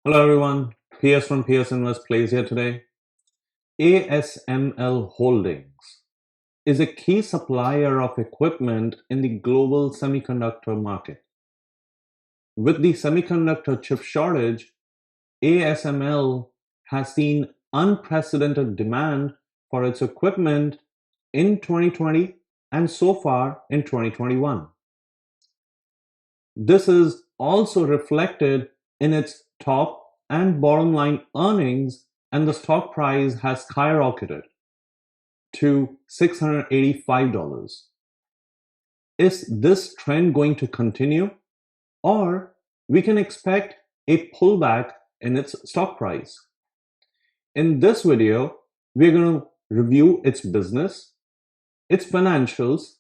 Hello everyone, PS from PS Invest Plays here today. ASML Holdings is a key supplier of equipment in the global semiconductor market. With the semiconductor chip shortage, ASML has seen unprecedented demand for its equipment in 2020 and so far in 2021. This is also reflected in its top and bottom line earnings, and the stock price has skyrocketed to $685. Is this trend going to continue, or we can expect a pullback in its stock price? In this video, we're going to review its business, its financials,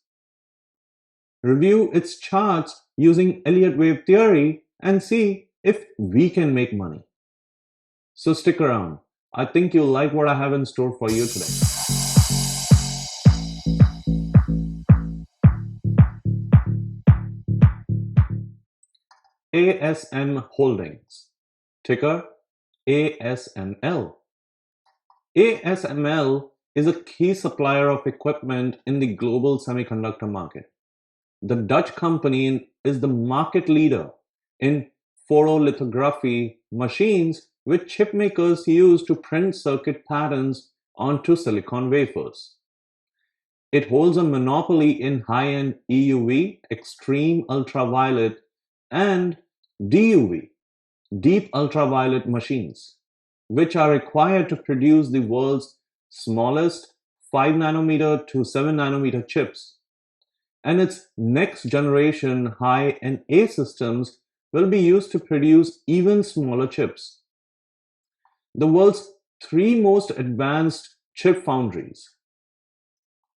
review its charts using Elliot wave theory, and see if we can make money. So stick around. I think you'll like what I have in store for you today. ASM Holdings, ticker ASML. ASML is a key supplier of equipment in the global semiconductor market. The Dutch company is the market leader in photolithography machines, which chip makers use to print circuit patterns onto silicon wafers. It holds a monopoly in high-end EUV, extreme ultraviolet, and DUV, deep ultraviolet machines, which are required to produce the world's smallest 5 nanometer to 7 nanometer chips. And its next generation high-NA systems will be used to produce even smaller chips. The world's three most advanced chip foundries,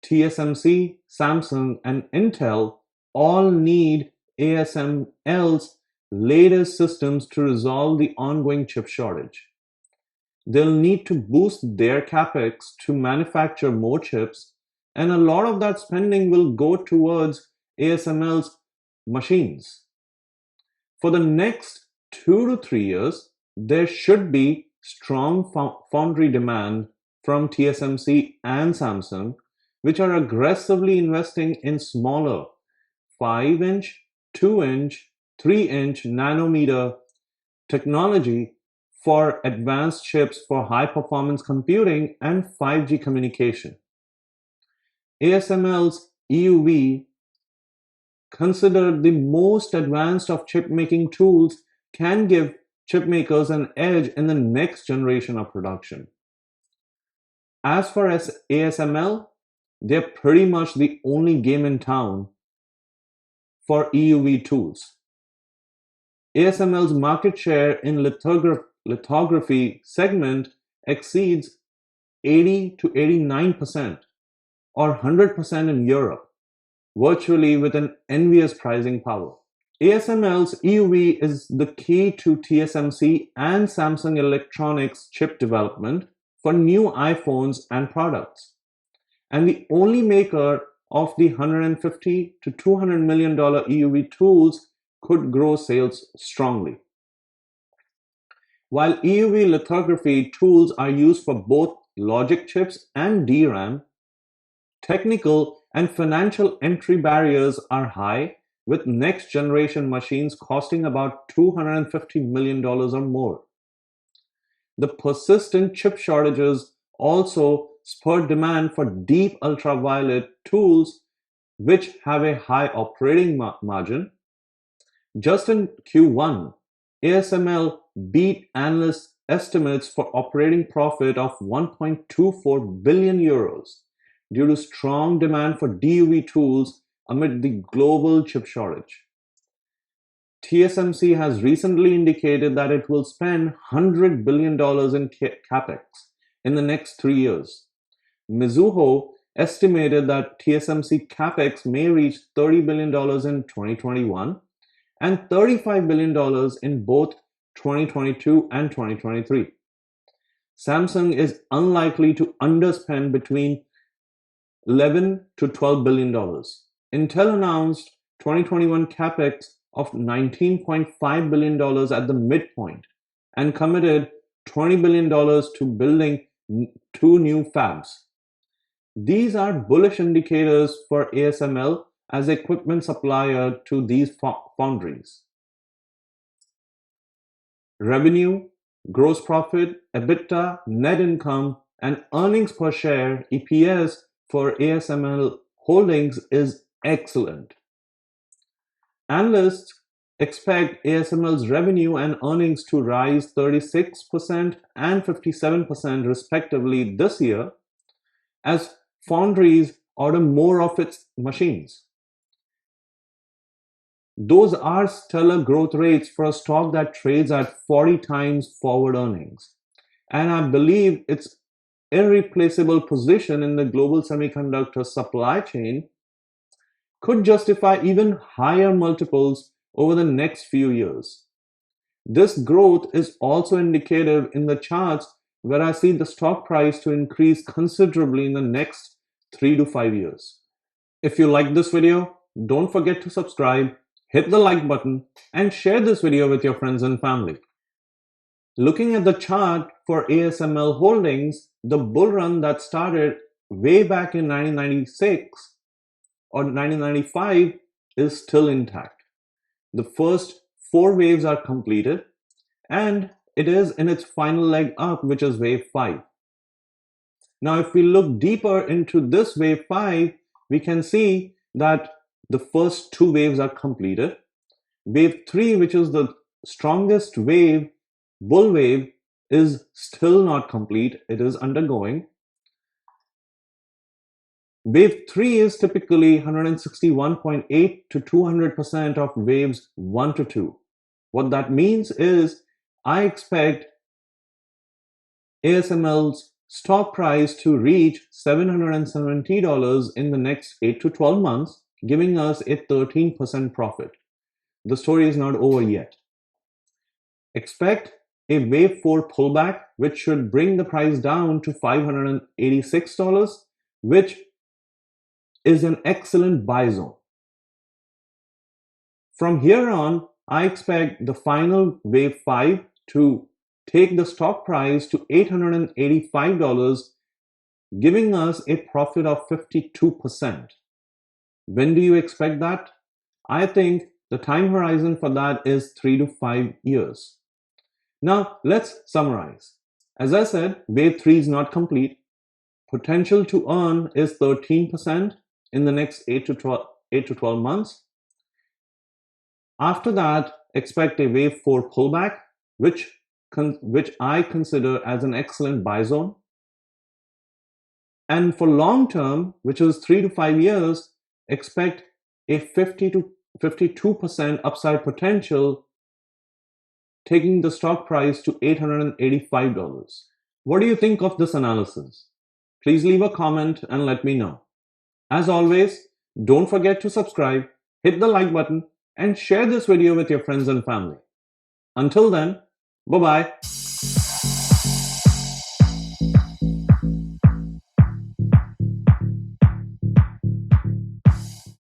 TSMC, Samsung, and Intel, all need ASML's latest systems to resolve the ongoing chip shortage. They'll need to boost their capex to manufacture more chips, and a lot of that spending will go towards ASML's machines. For the next 2 to 3 years, there should be strong foundry demand from TSMC and Samsung, which are aggressively investing in smaller 5-inch, 2-inch, 3-inch nanometer technology for advanced chips for high-performance computing and 5G communication. ASML's EUV, considered the most advanced of chip-making tools, can give chipmakers an edge in the next generation of production. As for ASML, they're pretty much the only game in town for EUV tools. ASML's market share in lithography segment exceeds 80 to 89%, or 100% in Europe, virtually with an envious pricing power. ASML's EUV is the key to TSMC and Samsung Electronics chip development for new iPhones and products, and the only maker of the $150 to $200 million EUV tools could grow sales strongly. While EUV lithography tools are used for both logic chips and DRAM, technical and financial entry barriers are high, with next generation machines costing about $250 million or more. The persistent chip shortages also spurred demand for deep ultraviolet tools, which have a high operating margin. Just in Q1, ASML beat analyst estimates for operating profit of 1.24 billion euros due to strong demand for DUV tools amid the global chip shortage. TSMC has recently indicated that it will spend $100 billion in capex in the next 3 years. Mizuho estimated that TSMC capex may reach $30 billion in 2021 and $35 billion in both 2022 and 2023. Samsung is unlikely to underspend between $11 to $12 billion. Intel announced 2021 capex of $19.5 billion at the midpoint, and committed $20 billion to building 2 new fabs. These are bullish indicators for ASML as equipment supplier to these foundries. Revenue, gross profit, EBITDA, net income, and earnings per share (EPS) for ASML Holdings is excellent. Analysts expect ASML's revenue and earnings to rise 36% and 57% respectively this year as foundries order more of its machines. Those are stellar growth rates for a stock that trades at 40 times forward earnings. And I believe its irreplaceable position in the global semiconductor supply chain could justify even higher multiples over the next few years. This growth is also indicative in the charts where I see the stock price to increase considerably in the next 3 to 5 years. If you like this video, don't forget to subscribe, hit the like button, and share this video with your friends and family. Looking at the chart for ASML Holdings, the bull run that started way back in 1996 or 1995 is still intact. The first 4 waves are completed, and it is in its final leg up, which is wave 5. Now, if we look deeper into this wave 5, we can see that the first 2 waves are completed. Wave 3, which is the strongest wave, bull wave, is still not complete. It is undergoing. Wave 3 is typically 161.8 to 200% of waves 1 to 2. What that means is I expect ASML's stock price to reach $770 in the next 8 to 12 months, giving us a 13% profit. The story is not over yet. Expect a wave 4 pullback, which should bring the price down to $586, which is an excellent buy zone. From here on, I expect the final wave 5 to take the stock price to $885, giving us a profit of 52%. When do you expect that? I think the time horizon for that is 3 to 5 years. Now, let's summarize. As I said, wave 3 is not complete. Potential to earn is 13% in the next 8 to 12 months. After that, expect a wave 4 pullback, which I consider as an excellent buy zone. And for long term, which is 3 to 5 years, expect a 50 to 52% upside potential, taking the stock price to $885. What do you think of this analysis? Please leave a comment and let me know. As always, don't forget to subscribe, hit the like button, and share this video with your friends and family. Until then, bye-bye.